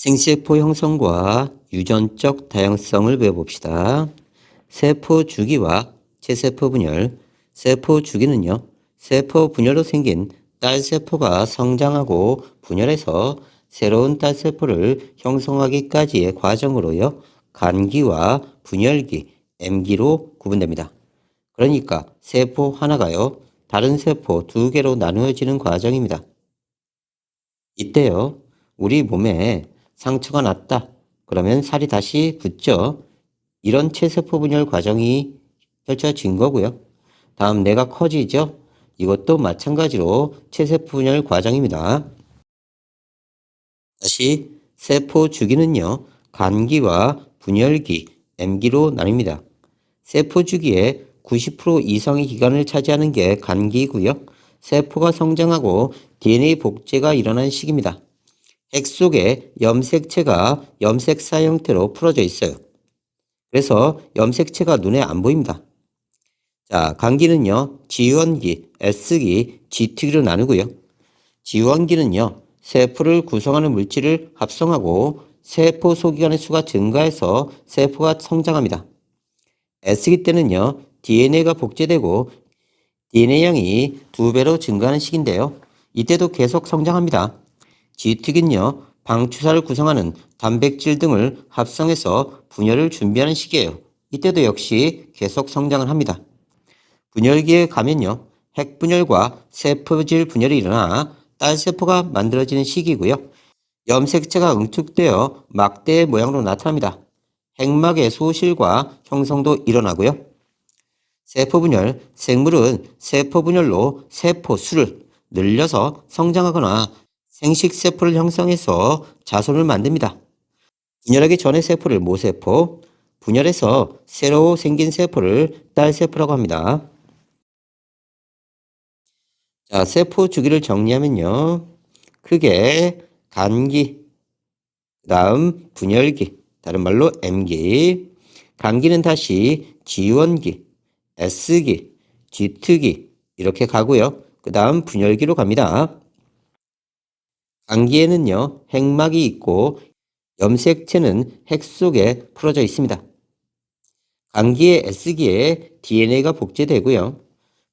생세포 형성과 유전적 다양성을 배워봅시다. 세포 주기와 체세포 분열. 세포 주기는요, 세포 분열로 생긴 딸세포가 성장하고 분열해서 새로운 딸세포를 형성하기까지의 과정으로요, 간기와 분열기, M기로 구분됩니다. 그러니까 세포 하나가요, 다른 세포 두 개로 나누어지는 과정입니다. 이때요, 우리 몸에 상처가 났다. 그러면 살이 다시 붙죠. 이런 체세포 분열 과정이 펼쳐진 거고요. 다음 뇌가 커지죠. 이것도 마찬가지로 체세포 분열 과정입니다. 다시 세포 주기는요, 간기와 분열기, M기로 나뉩니다. 세포 주기의 90% 이상의 기간을 차지하는 게 간기고요. 세포가 성장하고 DNA 복제가 일어나는 시기입니다. 핵 속에 염색체가 염색사 형태로 풀어져 있어요. 그래서 염색체가 눈에 안 보입니다. 자, 간기는요, 지원기, S기, G특기로 나누고요. 지원기는요, 세포를 구성하는 물질을 합성하고 세포 소기관의 수가 증가해서 세포가 성장합니다. S기 때는요, DNA가 복제되고 DNA 양이 2배로 증가하는 시기인데요. 이때도 계속 성장합니다. G특기는요, 방추사를 구성하는 단백질 등을 합성해서 분열을 준비하는 시기예요. 이때도 역시 계속 성장을 합니다. 분열기에 가면요, 핵분열과 세포질 분열이 일어나 딸세포가 만들어지는 시기고요. 염색체가 응축되어 막대의 모양으로 나타납니다. 핵막의 소실과 형성도 일어나고요. 세포분열, 생물은 세포분열로 세포 수를 늘려서 성장하거나 생식세포를 형성해서 자손을 만듭니다. 분열하기 전의 세포를 모세포, 분열해서 새로 생긴 세포를 딸세포라고 합니다. 자, 세포 주기를 정리하면요. 크게 간기, 그 다음 분열기, 다른 말로 M기, 간기는 다시 지원기, S기, G특기 이렇게 가고요. 그 다음 분열기로 갑니다. 간기에는요, 핵막이 있고 염색체는 핵 속에 풀어져 있습니다. 간기의 S기에 DNA가 복제되고요.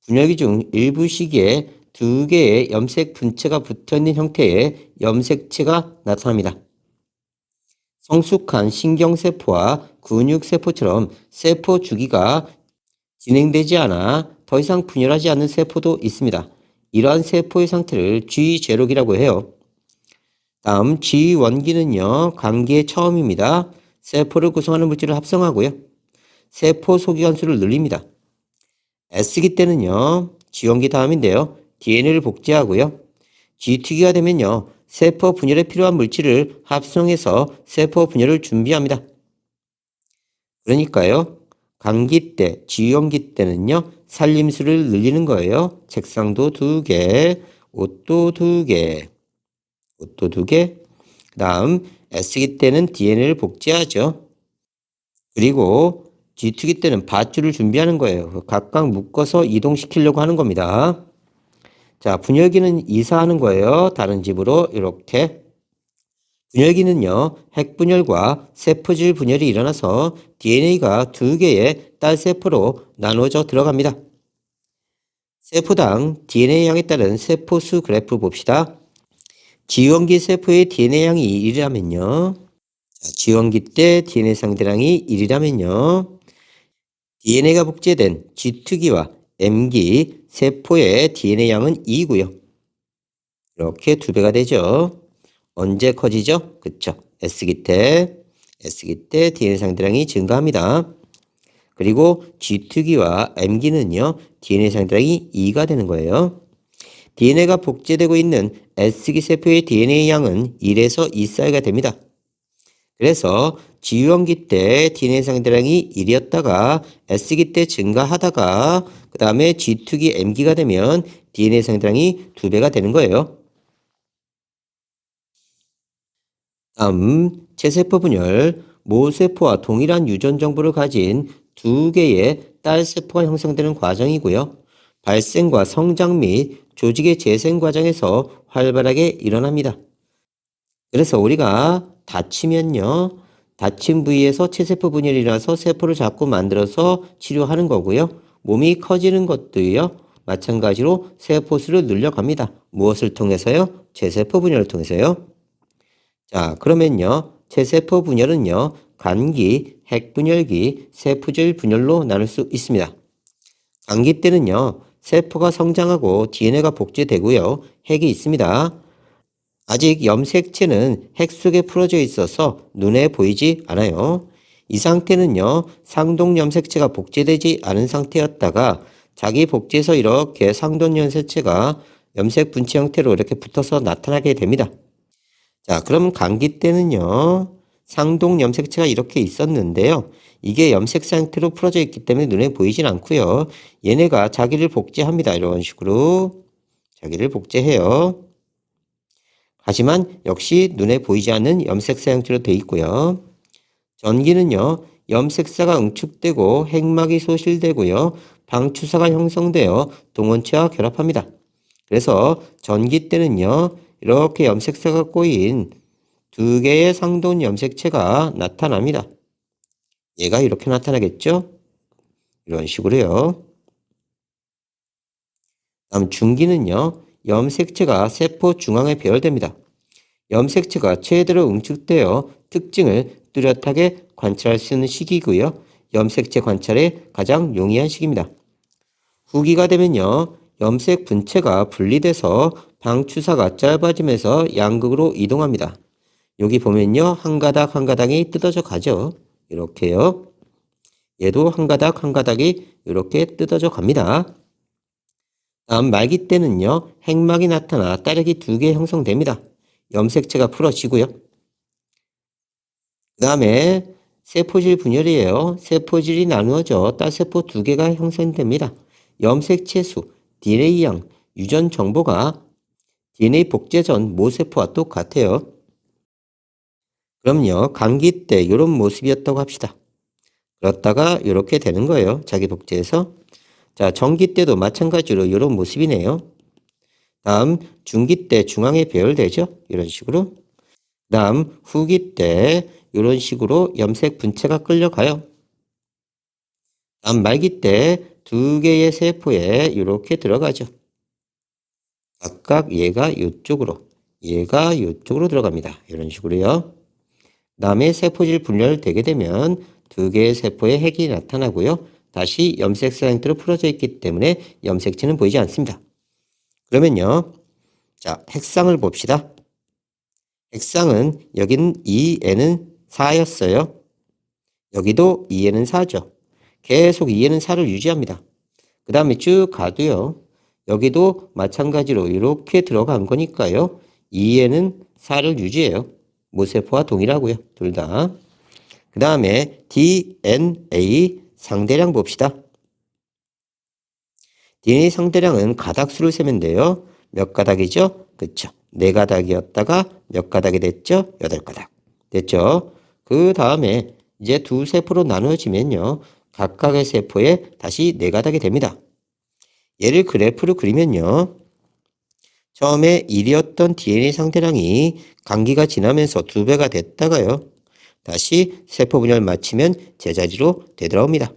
분열기 중 일부 시기에 2개의 염색 분체가 붙어있는 형태의 염색체가 나타납니다. 성숙한 신경세포와 근육세포처럼 세포 주기가 진행되지 않아 더 이상 분열하지 않는 세포도 있습니다. 이러한 세포의 상태를 G0기라고 해요. 다음 G원기는요, 간기의 처음입니다. 세포를 구성하는 물질을 합성하고요. 세포 소기관 수를 늘립니다. S기 때는요, G원기 다음인데요, DNA를 복제하고요. G특기가 되면요, 세포 분열에 필요한 물질을 합성해서 세포 분열을 준비합니다. 그러니까요, 간기 때, G원기 때는요, 살림수를 늘리는 거예요. 책상도 2개, 옷도 2개, 옷도 2개. 그 다음 S기 때는 DNA를 복제하죠. 그리고 G특기 때는 밧줄을 준비하는 거예요. 각각 묶어서 이동시키려고 하는 겁니다. 자, 분열기는 이사하는 거예요. 다른 집으로 이렇게. 분열기는요, 핵분열과 세포질 분열이 일어나서 DNA가 2개의 딸세포로 나누어져 들어갑니다. 세포당 DNA 양에 따른 세포수 그래프 봅시다. 지원기 세포의 DNA 양이 1이라면요. 지원기 때 DNA 상대량이 1이라면요. DNA가 복제된 G특기와 M기 세포의 DNA 양은 2고요. 이렇게 2배가 되죠. 언제 커지죠? 그쵸. S기 때 DNA 상대량이 증가합니다. 그리고 G특기와 M기는요, DNA 상대량이 2가 되는 거예요. DNA가 복제되고 있는 S기 세포의 DNA 양은 1에서 2 사이가 됩니다. 그래서 G원기 때 DNA 상대량이 1이었다가 S기 때 증가하다가 그 다음에 G특기 M기가 되면 DNA 상대량이 2배가 되는 거예요. 다음 체세포 분열, 모세포와 동일한 유전 정보를 가진 2개의 딸세포가 형성되는 과정이고요. 발생과 성장 및 조직의 재생 과정에서 활발하게 일어납니다. 그래서 우리가 다치면요. 다친 부위에서 체세포 분열이 일어나서 세포를 자꾸 만들어서 치료하는 거고요. 몸이 커지는 것도요. 마찬가지로 세포수를 늘려갑니다. 무엇을 통해서요? 체세포 분열을 통해서요. 자, 그러면요. 체세포 분열은요. 간기, 핵분열기, 세포질 분열로 나눌 수 있습니다. 간기 때는요. 세포가 성장하고 DNA가 복제되고요. 핵이 있습니다. 아직 염색체는 핵 속에 풀어져 있어서 눈에 보이지 않아요. 이 상태는요. 상동 염색체가 복제되지 않은 상태였다가 자기 복제에서 이렇게 상동 염색체가 염색 분체 형태로 이렇게 붙어서 나타나게 됩니다. 자, 그럼 감기 때는요. 상동 염색체가 이렇게 있었는데요. 이게 염색 상태로 풀어져 있기 때문에 눈에 보이진 않고요. 얘네가 자기를 복제합니다. 이런 식으로 자기를 복제해요. 하지만 역시 눈에 보이지 않는 염색사 형태로 되어 있고요. 전기는요. 염색사가 응축되고 핵막이 소실되고요. 방추사가 형성되어 동원체와 결합합니다. 그래서 전기 때는요. 이렇게 염색사가 꼬인 두 개의 상동 염색체가 나타납니다. 얘가 이렇게 나타나겠죠? 이런 식으로요. 다음 중기는요. 염색체가 세포 중앙에 배열됩니다. 염색체가 최대로 응축되어 특징을 뚜렷하게 관찰할 수 있는 시기고요. 염색체 관찰에 가장 용이한 시기입니다. 후기가 되면요. 염색 분체가 분리돼서 방추사가 짧아지면서 양극으로 이동합니다. 여기 보면요. 한 가닥 한 가닥이 뜯어져 가죠. 이렇게요. 얘도 한 가닥 한 가닥이 이렇게 뜯어져 갑니다. 다음 말기 때는요. 핵막이 나타나 따르기 2개 형성됩니다. 염색체가 풀어지고요. 그 다음에 세포질 분열이에요. 세포질이 나누어져 딸세포 2개가 형성됩니다. 염색체 수, DNA 양, 유전 정보가 DNA 복제 전 모세포와 똑같아요. 그럼요. 감기 때 이런 모습이었다고 합시다. 그렇다가 이렇게 되는 거예요. 자기 복제해서. 자, 전기 때도 마찬가지로 이런 모습이네요. 다음 중기 때 중앙에 배열되죠. 이런 식으로. 다음 후기 때 이런 식으로 염색 분체가 끌려가요. 다음 말기 때 2개의 세포에 이렇게 들어가죠. 각각 얘가 이쪽으로, 얘가 이쪽으로 들어갑니다. 이런 식으로요. 다음에 세포질 분열되게 되면 2개의 세포에 핵이 나타나고요. 다시 염색사 형태로 풀어져 있기 때문에 염색체는 보이지 않습니다. 그러면요. 자, 핵상을 봅시다. 핵상은 여기는 2에는 4였어요. 여기도 2에는 4죠. 계속 2에는 4를 유지합니다. 그 다음에 쭉 가도요. 여기도 마찬가지로 이렇게 들어간 거니까요. 2에는 4를 유지해요. 모세포와 동일하고요. 둘 다. 그 다음에 DNA 상대량 봅시다. DNA 상대량은 가닥수를 세면 돼요. 몇 가닥이죠? 그쵸. 4가닥이었다가 몇 가닥이 됐죠? 8가닥. 됐죠? 그 다음에 이제 2세포로 나누어지면요. 각각의 세포에 다시 4가닥이 됩니다. 얘를 그래프로 그리면요. 처음에 1이었던 DNA 상대량이 감기가 지나면서 2배가 됐다가요. 다시 세포 분열 마치면 제자리로 되돌아옵니다.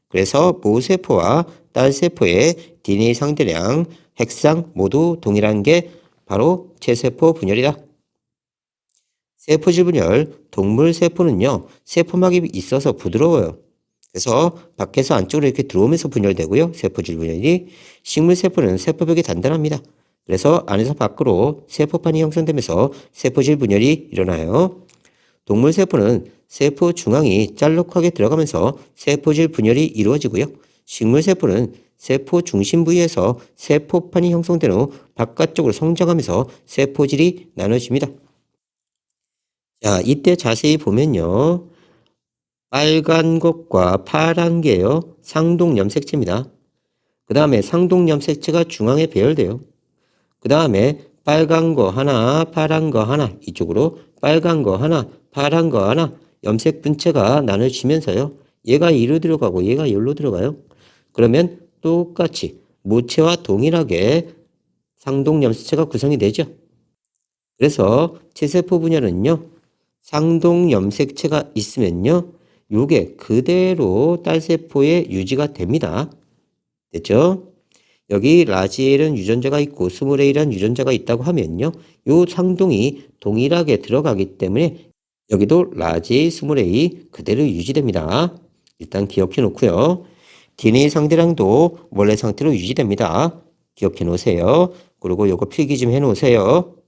그래서 모세포와 딸세포의 DNA 상대량, 핵상 모두 동일한 게 바로 체세포 분열이다. 세포질 분열, 동물 세포는요. 세포막이 있어서 부드러워요. 그래서 밖에서 안쪽으로 이렇게 들어오면서 분열되고요. 세포질 분열이. 식물 세포는 세포벽이 단단합니다. 그래서 안에서 밖으로 세포판이 형성되면서 세포질 분열이 일어나요. 동물 세포는 세포 중앙이 짤록하게 들어가면서 세포질 분열이 이루어지고요. 식물 세포는 세포 중심 부위에서 세포판이 형성된 후 바깥쪽으로 성장하면서 세포질이 나눠집니다. 자, 이때 자세히 보면요. 빨간 것과 파란 게요. 상동 염색체입니다. 그 다음에 상동 염색체가 중앙에 배열돼요. 그 다음에 빨간 거 하나, 파란 거 하나, 이쪽으로 빨간 거 하나, 파란 거 하나, 염색 분체가 나눠지면서요. 얘가 이리로 들어가고 얘가 여기로 들어가요. 그러면 똑같이 모체와 동일하게 상동 염색체가 구성이 되죠. 그래서 체세포 분열은요, 상동 염색체가 있으면요, 요게 그대로 딸세포에 유지가 됩니다. 됐죠? 여기 라지엘은 유전자가 있고 스몰A라는 유전자가 있다고 하면요, 요 상동이 동일하게 들어가기 때문에 여기도 라지, 스몰A 그대로 유지됩니다. 일단 기억해 놓고요. DNA 상대량도 원래 상태로 유지됩니다. 기억해 놓으세요. 그리고 요거 필기 좀 해 놓으세요.